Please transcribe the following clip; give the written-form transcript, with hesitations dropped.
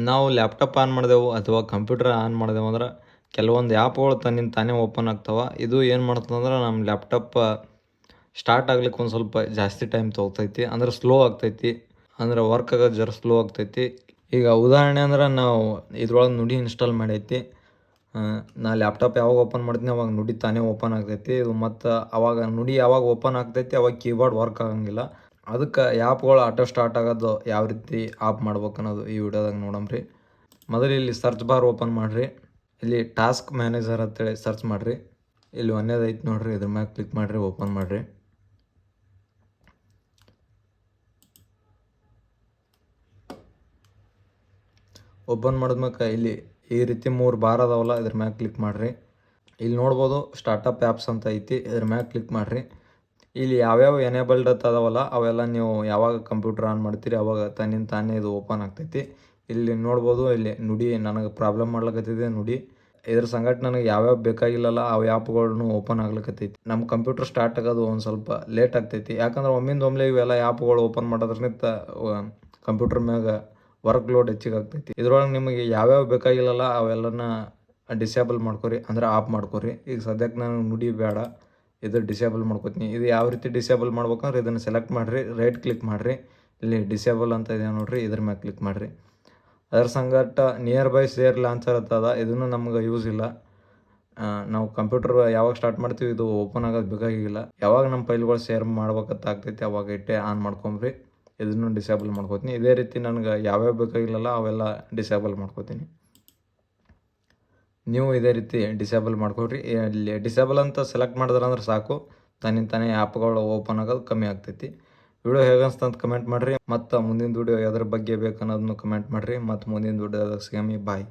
ನಾವು laptop on ಮಾಡಿದೆವು ಅಥವಾ ಕಂಪ್ಯೂಟರ್ ಆನ್ ಮಾಡಿದೆವು ಅಂದ್ರೆ ಕೆಲವೊಂದು ಆ್ಯಪ್ಗಳು ತನ್ನಿಂದ ತಾನೇ ಓಪನ್ ಆಗ್ತಾವೆ. ಇದು ಏನು ಮಾಡ್ತದಂದ್ರೆ ನಮ್ಮ ಲ್ಯಾಪ್ಟಾಪ್ ಸ್ಟಾರ್ಟ್ ಆಗ್ಲಿಕ್ಕೆ ಒಂದು ಸ್ವಲ್ಪ ಜಾಸ್ತಿ ಟೈಮ್ ತೊಗೊತೈತಿ, ಅಂದ್ರೆ ಸ್ಲೋ ಆಗ್ತೈತಿ, ಅಂದ್ರೆ ವರ್ಕ್ ಆಗೋದು ಜರ ಸ್ಲೋ ಆಗ್ತೈತಿ. ಈಗ ಉದಾಹರಣೆ ಅಂದ್ರೆ ನಾವು ಇದ್ರೊಳಗೆ ನುಡಿ ಇನ್ಸ್ಟಾಲ್ ಮಾಡೈತಿ. ನಾ ಲ್ಯಾಪ್ಟಾಪ್ ಯಾವಾಗ ಓಪನ್ ಮಾಡ್ತೀನಿ ಅವಾಗ ನುಡಿ ತಾನೇ ಓಪನ್ ಆಗ್ತೈತಿ. ಇದು ಮತ್ತು ಅವಾಗ ನುಡಿ ಯಾವಾಗ ಓಪನ್ ಆಗ್ತೈತಿ ಅವಾಗ ಕೀಬೋರ್ಡ್ ವರ್ಕ್ ಆಗಂಗಿಲ್ಲ. ಅದಕ್ಕೆ ಆ್ಯಪ್ಗಳು ಆಟೋ ಸ್ಟಾರ್ಟ್ ಆಗೋದು ಯಾವ ರೀತಿ ಆಫ್ ಮಾಡ್ಬೇಕು ಅನ್ನೋದು ಈ ವಿಡಿಯೋದಾಗ ನೋಡಮ್ರಿ. ಮೊದಲು ಇಲ್ಲಿ ಸರ್ಚ್ ಬಾರ್ ಓಪನ್ ಮಾಡಿರಿ. ಇಲ್ಲಿ ಟಾಸ್ಕ್ ಮ್ಯಾನೇಜರ್ ಅಂತೇಳಿ ಸರ್ಚ್ ಮಾಡಿರಿ. ಇಲ್ಲಿ ಒಂದೇದು ಐತೆ ನೋಡಿರಿ, ಇದ್ರ ಮ್ಯಾಗೆ ಕ್ಲಿಕ್ ಮಾಡಿರಿ, ಓಪನ್ ಮಾಡಿರಿ. ಓಪನ್ ಮಾಡಿದ್ಮ್ಯಾಕ ಇಲ್ಲಿ ಈ ರೀತಿ 3 ಬಾರ್ ಅದಾವಲ್ಲ, ಇದ್ರ ಮ್ಯಾಗೆ ಕ್ಲಿಕ್ ಮಾಡಿರಿ. ಇಲ್ಲಿ ನೋಡ್ಬೋದು ಸ್ಟಾರ್ಟಪ್ ಆ್ಯಪ್ಸ್ ಅಂತ ಐತಿ, ಇದ್ರ ಮ್ಯಾಗೆ ಕ್ಲಿಕ್ ಮಾಡಿರಿ. ಇಲ್ಲಿ ಯಾವ್ಯಾವ ಎನೇಬಲ್ಡ್ ಅದಾವಲ್ಲ ಅವೆಲ್ಲ ನೀವು ಯಾವಾಗ ಕಂಪ್ಯೂಟರ್ ಆನ್ ಮಾಡ್ತೀರಿ ಅವಾಗ ತನ್ನಿಂದ ತಾನೇ ಇದು ಓಪನ್ ಆಗ್ತೈತಿ. ಇಲ್ಲಿ ನೋಡ್ಬೋದು, ಇಲ್ಲಿ ನುಡಿ ನನಗೆ ಪ್ರಾಬ್ಲಮ್ ಮಾಡ್ಲಿಕ್ಕತ್ತಿದೆ ನುಡಿ. ಇದ್ರ ಸಂಗಟ ನನಗೆ ಯಾವ್ಯಾವ ಬೇಕಾಗಿಲ್ಲಲ್ಲ ಅವು ಆ್ಯಪ್ಗಳನ್ನು ಓಪನ್ ಆಗ್ಲಿಕ್ಕತ್ತೈತಿ. ನಮ್ಮ ಕಂಪ್ಯೂಟರ್ ಸ್ಟಾರ್ಟ್ ಆಗೋದು ಒಂದು ಸ್ವಲ್ಪ ಲೇಟ್ ಆಗ್ತೈತಿ. ಯಾಕಂದ್ರೆ ಒಮ್ಮಿಂದೊಮ್ಲೆ ಇವೆಲ್ಲ ಆ್ಯಪ್ಗಳು ಓಪನ್ ಮಾಡೋದ್ರಿಂದ ಕಂಪ್ಯೂಟರ್ ಮ್ಯಾಗ ವರ್ಕ್ ಲೋಡ್ ಹೆಚ್ಚಿಗೆ ಆಗ್ತೈತಿ. ಇದ್ರೊಳಗೆ ನಿಮಗೆ ಯಾವ್ಯಾವ ಬೇಕಾಗಿಲ್ಲಲ್ಲ ಅವೆಲ್ಲನ ಡಿಸೇಬಲ್ ಮಾಡ್ಕೊರಿ, ಅಂದ್ರೆ ಆಫ್ ಮಾಡ್ಕೊರಿ. ಈಗ ಸದ್ಯಕ್ಕೆ ನಾನು ನುಡಿ ಬೇಡ, ಇದು ಡಿಸೇಬಲ್ ಮಾಡ್ಕೊತೀನಿ. ಇದು ಯಾವ ರೀತಿ ಡಿಸೇಬಲ್ ಮಾಡ್ಬೇಕಂದ್ರೆ ಇದನ್ನು ಸೆಲೆಕ್ಟ್ ಮಾಡಿರಿ, ರೈಟ್ ಕ್ಲಿಕ್ ಮಾಡಿರಿ. ಇಲ್ಲಿ ಡಿಸೇಬಲ್ ಅಂತ ಇದೆ ನೋಡಿರಿ, ಇದ್ರ ಮ್ಯಾಗೆ ಕ್ಲಿಕ್ ಮಾಡಿರಿ. ಅದರ ಸಂಗಟ ನಿಯರ್ ಬೈ ಶೇರ್ ಲಾಂಚರ್ ಅಂತದ, ಇದನ್ನು ನಮ್ಗೆ ಯೂಸ್ ಇಲ್ಲ. ನಾವು ಕಂಪ್ಯೂಟರ್ ಯಾವಾಗ ಸ್ಟಾರ್ಟ್ ಮಾಡ್ತೀವಿ ಇದು ಓಪನ್ ಆಗೋದು ಬೇಕಾಗಿಲ್ಲ. ಯಾವಾಗ ನಮ್ಮ ಫೈಲ್ಗಳು ಶೇರ್ ಮಾಡ್ಬೇಕಂತ ಆಗ್ತೈತಿ ಅವಾಗ ಇಟ್ಟೆ ಆನ್ ಮಾಡ್ಕೊಂಬ್ರಿ. ಇದನ್ನು ಡಿಸೇಬಲ್ ಮಾಡ್ಕೋತೀನಿ. ಇದೇ ರೀತಿ ನನಗೆ ಯಾವ್ಯಾವ ಬೇಕಾಗಿಲ್ಲಲ್ಲ ಅವೆಲ್ಲ ಡಿಸೇಬಲ್ ಮಾಡ್ಕೋತೀನಿ. ನೀವು ಇದೇ ರೀತಿ ಡಿಸೇಬಲ್ ಮಾಡ್ಕೊಳ್ರಿ. ಇಲ್ಲಿ ಡಿಸೇಬಲ್ ಅಂತ ಸೆಲೆಕ್ಟ್ ಮಾಡಿದ್ರಂದ್ರೆ ಸಾಕು, ತನ್ನಿಂದ ತಾನೇ ಆ್ಯಪ್ಗಳು ಓಪನ್ ಆಗೋದು ಕಮ್ಮಿ ಆಗ್ತೈತಿ. ವಿಡಿಯೋ ಹೇಗೆ ಅನ್ಸ್ತಂತ ಕಮೆಂಟ್ ಮಾಡಿರಿ. ಮತ್ತು ಮುಂದಿನ ವಿಡಿಯೋ ಯಾವ್ದ್ರ ಬಗ್ಗೆ ಬೇಕು ಅನ್ನೋದನ್ನು ಕಮೆಂಟ್ ಮಾಡಿರಿ. ಮತ್ತು ಮುಂದಿನ ವಿಡಿಯೋದಾಗ ಸಿಗಮಿ. ಬಾಯ್.